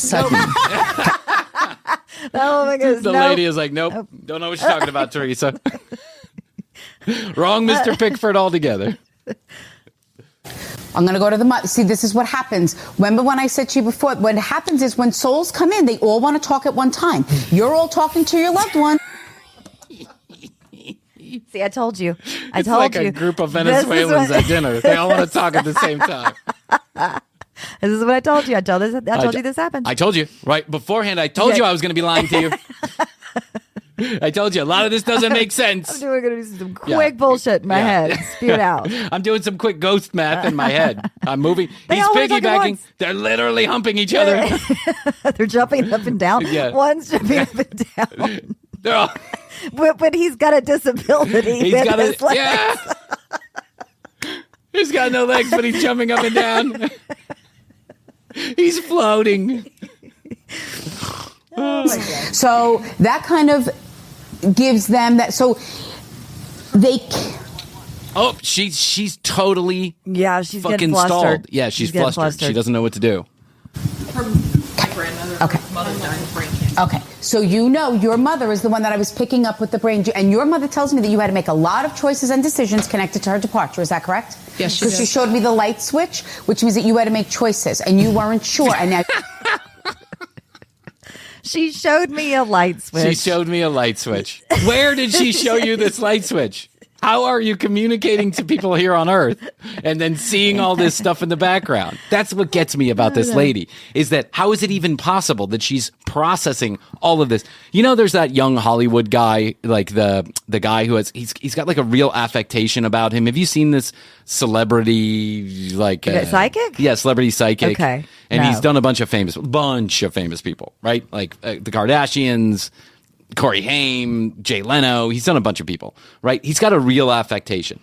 Oh my goodness, the lady is like, nope, don't know what you're talking about, Teresa. Wrong Mr. Pickford altogether. I'm going to go to the... See, this is what happens. Remember when I said to you before, what happens is when souls come in, they all want to talk at one time. You're all talking to your loved one. See, I told you. It's like a group of Venezuelans at dinner. They all want to talk at the same time. This is what I told you. I told you this happened. I told you right beforehand. I told you I was going to be lying to you. I told you a lot of this doesn't make sense. I'm going to do some quick bullshit in my head. Spew it out. I'm doing some quick ghost math in my head. I'm moving. He's piggybacking. They're literally humping each other. They're jumping up and down. Yeah. One's jumping up and down. They're all... But he's got a disability. He's got his legs. Yeah. He's got no legs, but he's jumping up and down. He's floating. Oh my God. So that kind of gives them that. So they. Oh, she's totally. Yeah, she's fucking stalled. Yeah, she's flustered. She doesn't know what to do. My grandmother, mother died of brain cancer. Okay, so you know your mother is the one that I was picking up with the brain, and your mother tells me that you had to make a lot of choices and decisions connected to her departure. Is that correct? Yes, she Because she showed me the light switch, which means that you had to make choices, and you weren't sure, and now... She showed me a light switch. She showed me a light switch. Where did she show you this light switch? How are you communicating to people here on Earth and then seeing all this stuff in the background? That's what gets me about this lady, is that how is it even possible that she's processing all of this? You know, there's that young Hollywood guy, like the guy who has, he's got like a real affectation about him. Have you seen this celebrity, like psychic? Yeah, celebrity psychic. Okay. And No. he's done a bunch of famous people, right? Like the Kardashians, Corey Haim, Jay Leno. He's done a bunch of people, right? He's got a real affectation.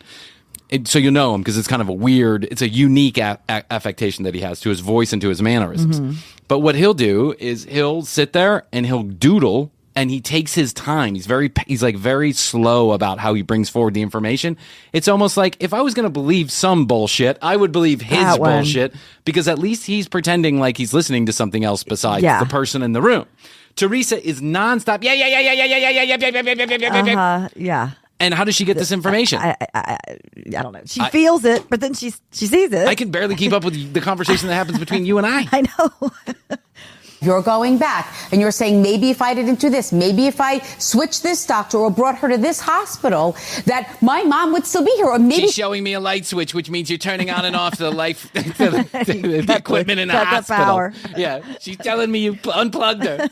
So you know him because it's kind of it's a unique affectation that he has to his voice and to his mannerisms. Mm-hmm. But what he'll do is he'll sit there and he'll doodle, and he takes his time. He's like very slow about how he brings forward the information. It's almost like if I was going to believe some bullshit, I would believe his bullshit, because at least he's pretending like he's listening to something else besides the person in the room. Teresa is nonstop. Yeah. And how does she get this information? I don't know. She feels it, but then she sees it. I can barely keep up with the conversation that happens between you and I. I know. You're going back and you're saying, maybe if I didn't do this, maybe if I switched this doctor or brought her to this hospital, that my mom would still be here. Or maybe she's showing me a light switch, which means you're turning on and off the the equipment in the hospital. Power. Yeah, she's telling me you unplugged her.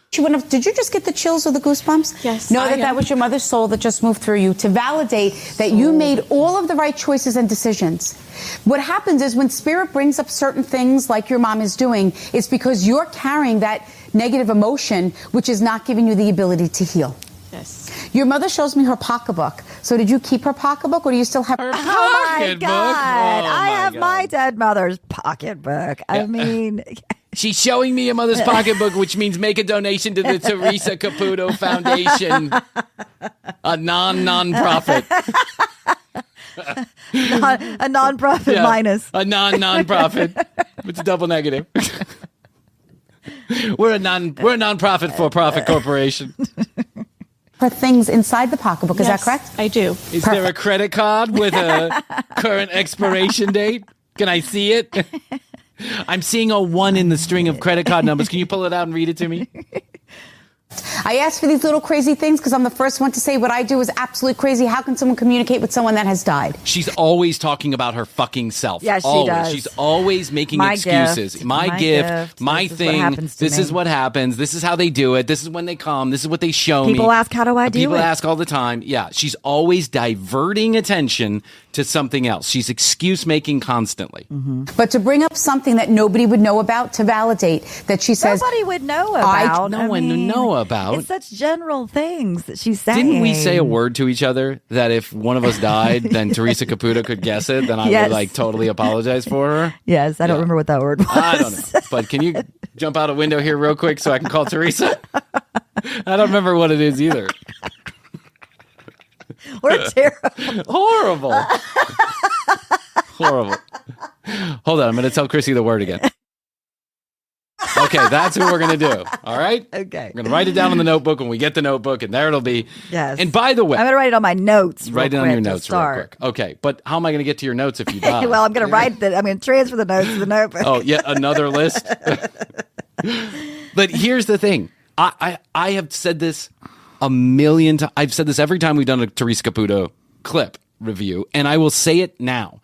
Did you just get the chills or the goosebumps? Yes. Know that was your mother's soul that just moved through you to validate that you made all of the right choices and decisions. What happens is when spirit brings up certain things like your mom is doing, it's because you're carrying that negative emotion, which is not giving you the ability to heal. Yes. Your mother shows me her pocketbook. So did you keep her pocketbook, or do you still have her pocketbook? Oh my God. I have God. my dead mother's pocketbook. I mean... She's showing me a mother's pocketbook, which means make a donation to the Teresa Caputo Foundation, a non-profit. A non-profit minus. A non-profit. It's a double negative. We're a non-profit for-profit corporation. her things inside the pocketbook? Is that correct? I do. Is there a credit card with a current expiration date? Can I see it? I'm seeing a 1 in the string of credit card numbers. Can you pull it out and read it to me? I ask for these little crazy things because I'm the first one to say what I do is absolutely crazy. How can someone communicate with someone that has died? She's always talking about her fucking self. Yeah, she always. does. She's always making excuses. Gift. My gift, my thing. This is what happens. This is how they do it. This is when they come. This is what they show me. People ask, how do I do it? People ask all the time. Yeah, she's always diverting attention to something else. She's excuse making constantly. Mm-hmm. But to bring up something that nobody would know about, to validate that she says nobody would know about. No one would know about. It's such general things that she's saying. Didn't we say a word to each other that if one of us died, then Teresa Caputo could guess it? Then I would like totally apologize for her. Yes, I don't remember what that word was. I don't know. But can you jump out a window here real quick so I can call Teresa? I don't remember what it is either. We're terrible. Horrible. Horrible. Hold on, I'm going to tell Krissy the word again. Okay, that's who we're going to do. All right? Okay. I'm going to write it down in the notebook when we get the notebook, and there it'll be. Yes. And by the way, I'm going to write it on my notes. Write it on your notes real quick. Okay, but how am I going to get to your notes if you die? Well, I'm going to write I'm going to transfer the notes to the notebook. Oh, yet another list? But here's the thing. I have said this a million times. I've said this every time we've done a Teresa Caputo clip review, and I will say it now.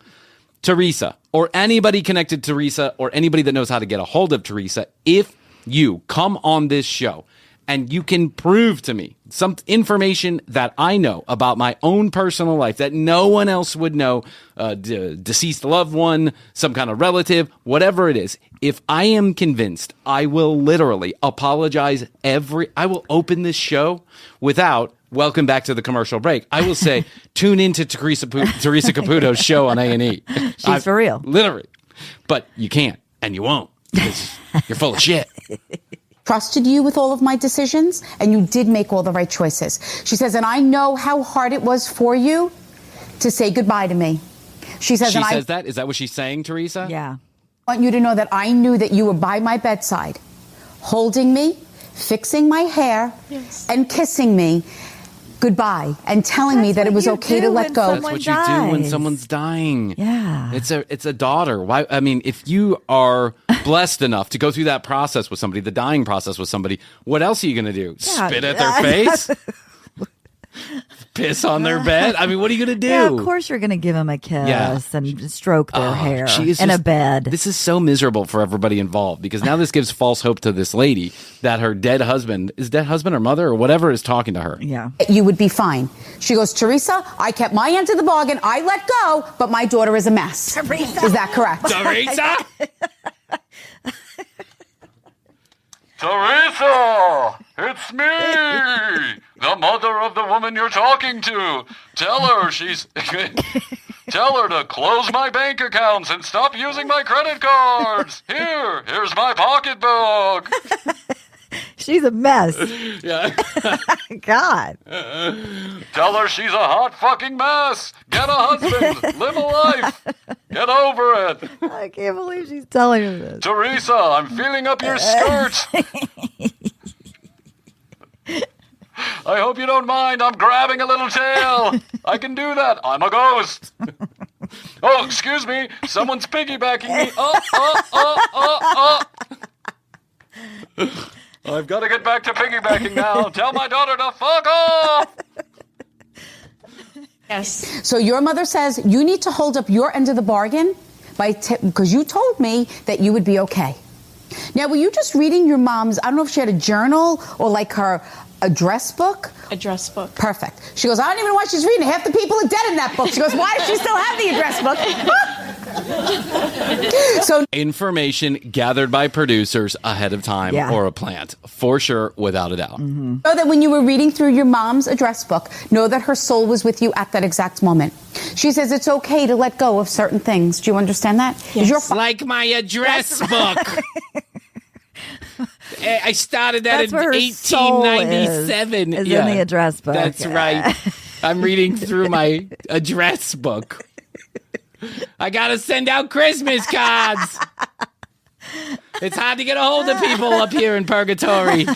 Teresa, or anybody connected to Teresa, or anybody that knows how to get a hold of Teresa, if you come on this show and you can prove to me some information that I know about my own personal life that no one else would know, deceased loved one, some kind of relative, whatever it is, if I am convinced, I will literally apologize I will open this show without welcome back to the commercial break. I will say, tune into Teresa Caputo's show on A&E. She's for real. Literally. But you can't, and you won't, because you're full of shit. Trusted you with all of my decisions, and you did make all the right choices. She says, and I know how hard it was for you to say goodbye to me. She says, that? Is that what she's saying, Teresa? Yeah. I want you to know that I knew that you were by my bedside, holding me, fixing my hair, and kissing me goodbye, and telling me that it was okay to let go. That's what you do when someone's dying. Yeah. It's a daughter. Why? I mean, if you are blessed enough to go through that process with somebody, the dying process with somebody, what else are you going to do? Spit at their face? Piss on their bed? I mean, what are you going to do? Yeah, of course you're going to give them a kiss and stroke their hair in a bed. This is so miserable for everybody involved because now this gives false hope to this lady that her dead husband or mother or whatever is talking to her. Yeah. You would be fine. She goes, Teresa, I kept my end of the bargain. I let go, but my daughter is a mess. Teresa. Is that correct? Teresa! Teresa! It's me! The mother of the woman you're talking to. Tell her Tell her to close my bank accounts and stop using my credit cards. Here's my pocketbook. She's a mess. Yeah. God. Tell her she's a hot fucking mess. Get a husband. Live a life. Get over it. I can't believe she's telling her this. Teresa, I'm feeling up your skirt. I hope you don't mind. I'm grabbing a little tail. I can do that. I'm a ghost. Oh, excuse me. Someone's piggybacking me. I've got to get back to piggybacking now. Tell my daughter to fuck off. Yes. So your mother says you need to hold up your end of the bargain because you told me that you would be okay. Now, were you just reading your mom's, I don't know if she had a journal or like her address book? Address book. Perfect. She goes, I don't even know why she's reading. Half the people are dead in that book. She goes, why does she still have the address book? So information gathered by producers ahead of time or a plant, for sure, without a doubt. Know that when you were reading through your mom's address book, know that her soul was with you at that exact moment. She says it's okay to let go of certain things. Do you understand that? Yes. Like my address book. I started that in 1897. Is in the address book. That's right. I'm reading through my address book. I gotta send out Christmas cards. It's hard to get a hold of people up here in purgatory.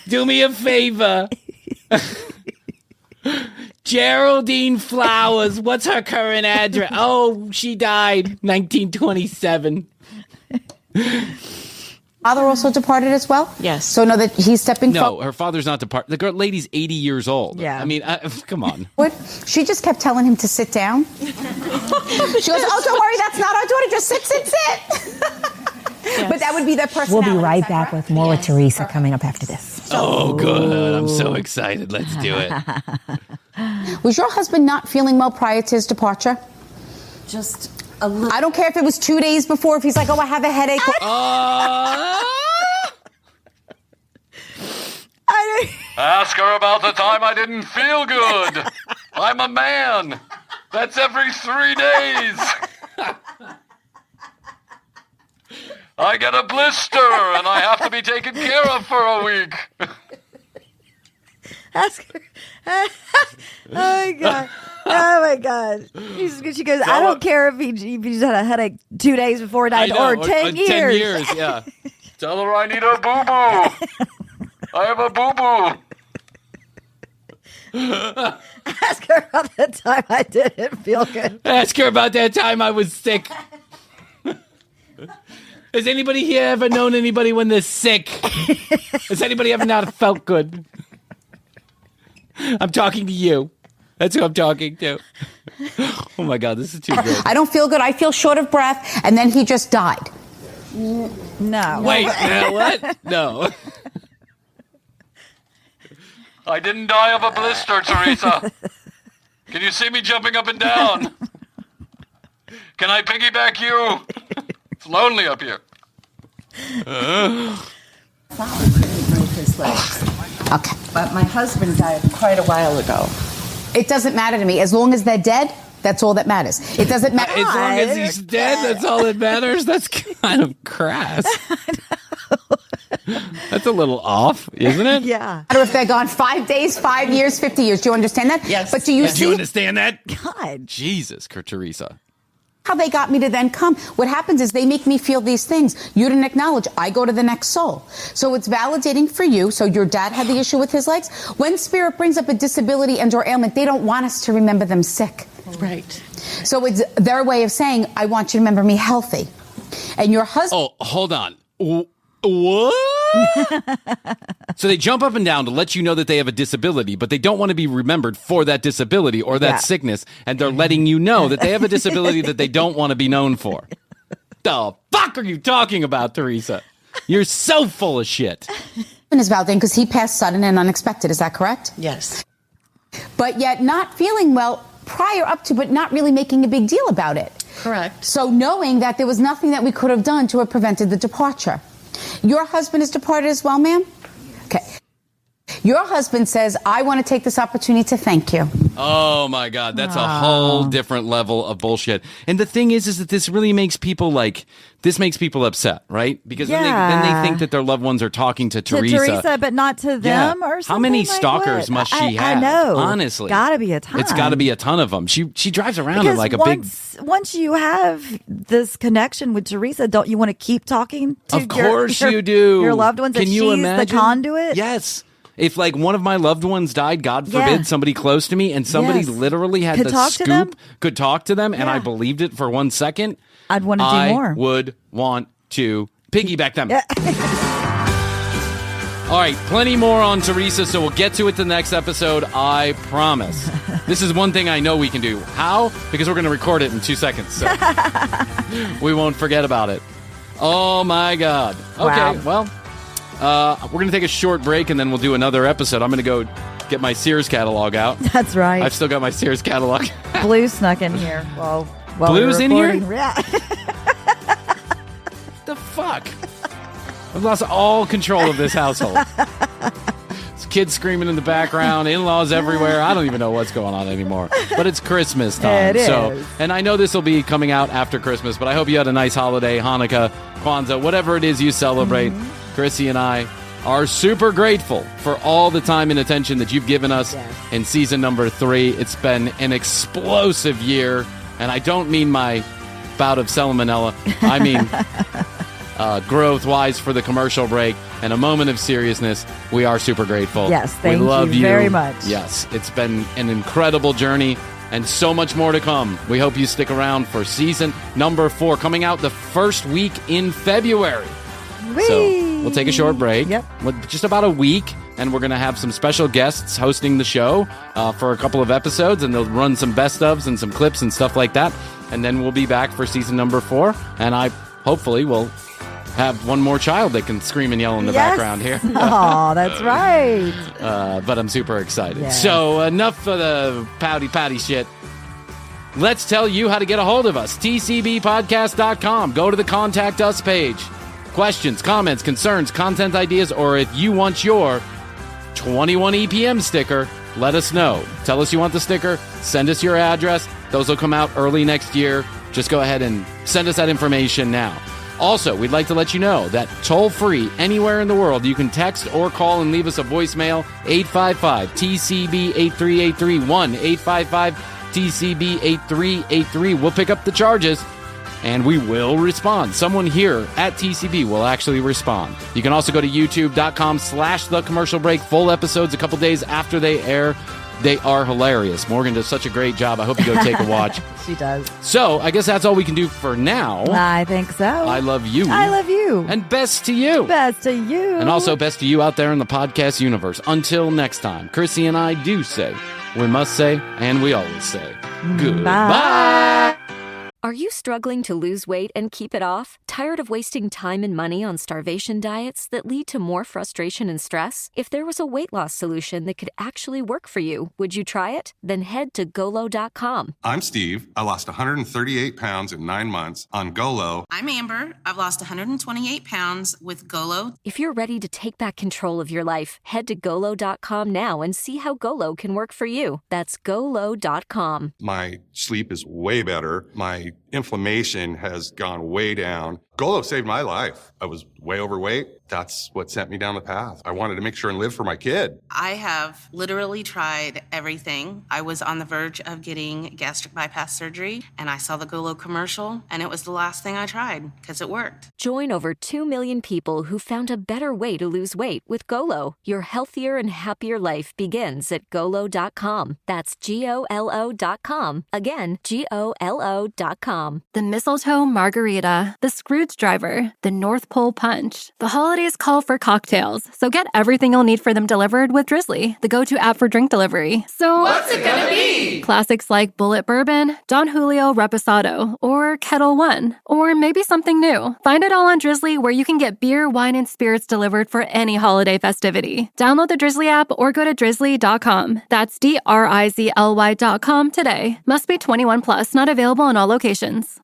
Do me a favor. Geraldine Flowers. What's her current address? Oh, she died 1927. Father also departed as well? Yes. So know that he's stepping No, her father's not departed. The lady's 80 years old. Yeah. I mean, come on. She just kept telling him to sit down. She goes, oh, don't worry, that's not our daughter. Just sit. Yes. But that would be their personality. We'll be right back with more with Teresa coming up after this. Oh, good. I'm so excited. Let's do it. Was your husband not feeling well prior to his departure? Just a little. I don't care if it was 2 days before, if he's like, oh, I have a headache. Ask her about the time I didn't feel good. I'm a man. That's every 3 days. I get a blister and I have to be taken care of for a week. Ask her. Oh my God. Oh my God. She goes, I don't care if he's had a headache 2 days before he died or 10 years. 10 years, yeah. Tell her I need a boo-boo. I have a boo-boo. Ask her about the time I didn't feel good. Ask her about that time I was sick. Has anybody here ever known anybody when they're sick? Has anybody ever not felt good? I'm talking to you. That's who I'm talking to. Oh my God, this is too good. I don't feel good. I feel short of breath. And then he just died. No. Wait, what? No. I didn't die of a blister, Teresa. Can you see me jumping up and down? Can I piggyback you? It's lonely up here. Broke his legs. Okay. But my husband died quite a while ago. It doesn't matter to me. As long as they're dead, that's all that matters. It doesn't matter. As long as he's dead, that's all that matters. That's kind of crass. That's a little off, isn't it? Yeah. Matter if they're gone 5 days, 5 years, 50 years. Do you understand that? Yes. But do you Do you see understand that? God. Jesus, Teresa. how they got me to then come? What happens is they make me feel these things. You didn't acknowledge. I go to the next soul. So it's validating for you. So your dad had the issue with his legs. When spirit brings up a disability and or ailment, they don't want us to remember them sick. Right. So it's their way of saying, I want you to remember me healthy. And your husband... Oh, hold on. What? So they jump up and down to let you know that they have a disability, but they don't want to be remembered for that disability or that sickness. And they're letting you know that they have a disability that they don't want to be known for. The fuck are you talking about, Teresa? You're so full of shit. Is validating because he passed sudden and unexpected. Is that correct? Yes. But yet not feeling well prior up to, but not really making a big deal about it. Correct. So knowing that there was nothing that we could have done to have prevented the departure. Your husband has departed as well, ma'am? Okay. Your husband says, I want to take this opportunity to thank you. Oh, my God. That's a whole different level of bullshit. And the thing is that this really makes people upset, right? Because then they think that their loved ones are talking to Teresa. But not to them or something. How many like stalkers what? must she have? I know. Honestly. Gotta be a ton. It's got to be a ton of them. She drives around in like a big... Once you have this connection with Teresa, don't you want to keep talking to Of course you do. Your loved ones? Can you she's imagine? The conduit? Yes. If like one of my loved ones died, God forbid, somebody close to me, and somebody literally had the scoop, could talk to them, and I believed it for 1 second, I'd want to do more. I would want to piggyback them. Yeah. All right, plenty more on Teresa, so we'll get to it the next episode, I promise. This is one thing I know we can do. How? Because we're going to record it in 2 seconds, so we won't forget about it. Oh, my God. Okay, well... we're going to take a short break, and then we'll do another episode. I'm going to go get my Sears catalog out. That's right. I've still got my Sears catalog. Blue snuck in here. Well, Blue's in here? Yeah. The fuck? I've lost all control of this household. There's kids screaming in the background, in-laws everywhere. I don't even know what's going on anymore. But it's Christmas time. It so, is. And I know this will be coming out after Christmas, but I hope you had a nice holiday, Hanukkah, Kwanzaa, whatever it is you celebrate. Krissy and I are super grateful for all the time and attention that you've given us in season number 3. It's been an explosive year, and I don't mean my bout of salmonella. I mean growth-wise for the commercial break and a moment of seriousness. We are super grateful. Yes, thank we love you very much. Yes, it's been an incredible journey and so much more to come. We hope you stick around for season number 4, coming out the first week in February. Whee! So we'll take a short break. Yep. Just about a week, and we're going to have some special guests hosting the show for a couple of episodes, and they'll run some best ofs and some clips and stuff like that. And then we'll be back for season number 4, and I hopefully will have one more child that can scream and yell in the background here. Oh, that's right. But I'm super excited. Yes. So enough of the pouty shit. Let's tell you how to get a hold of us. tcbpodcast.com. Go to the Contact Us page. Questions, comments, concerns, content ideas, or if you want your 21 EPM sticker, let us know. Tell us you want the sticker. Send us your address. Those will come out early next year. Just go ahead and send us that information now. Also, we'd like to let you know that toll-free, anywhere in the world, you can text or call and leave us a voicemail, 855-TCB-8383, 1-855-TCB-8383. We'll pick up the charges, and we will respond. Someone here at TCB will actually respond. You can also go to youtube.com/The Commercial Break. Full episodes a couple days after they air. They are hilarious. Morgan does such a great job. I hope you go take a watch. She does. So I guess that's all we can do for now. I think so. I love you. I love you. And best to you. Best to you. And also best to you out there in the podcast universe. Until next time, Krissy and I do say, we must say, and we always say, goodbye. Are you struggling to lose weight and keep it off? Tired of wasting time and money on starvation diets that lead to more frustration and stress? If there was a weight loss solution that could actually work for you, would you try it? Then head to Golo.com. I'm Steve. I lost 138 pounds in 9 months on Golo. I'm Amber. I've lost 128 pounds with Golo. If you're ready to take back control of your life, head to Golo.com now and see how Golo can work for you. That's Golo.com. My sleep is way better. My inflammation has gone way down. Golo saved my life. I was way overweight. That's what sent me down the path. I wanted to make sure and live for my kid. I have literally tried everything. I was on the verge of getting gastric bypass surgery, and I saw the Golo commercial, and it was the last thing I tried because it worked. Join over 2 million people who found a better way to lose weight with Golo. Your healthier and happier life begins at Golo.com. That's Golo.com. Again, Golo.com. drizzly.com. The mistletoe margarita, the Scrooge driver, the North Pole punch. The holidays call for cocktails, so get everything you'll need for them delivered with Drizzly, the go-to app for drink delivery. So what's it gonna be? Classics like Bullet Bourbon, Don Julio Reposado, or Kettle One, or maybe something new. Find it all on Drizzly, where you can get beer, wine, and spirits delivered for any holiday festivity. Download the Drizzly app or go to drizzly.com. That's DRIZLY.com today. Must be 21 plus, not available in all locations.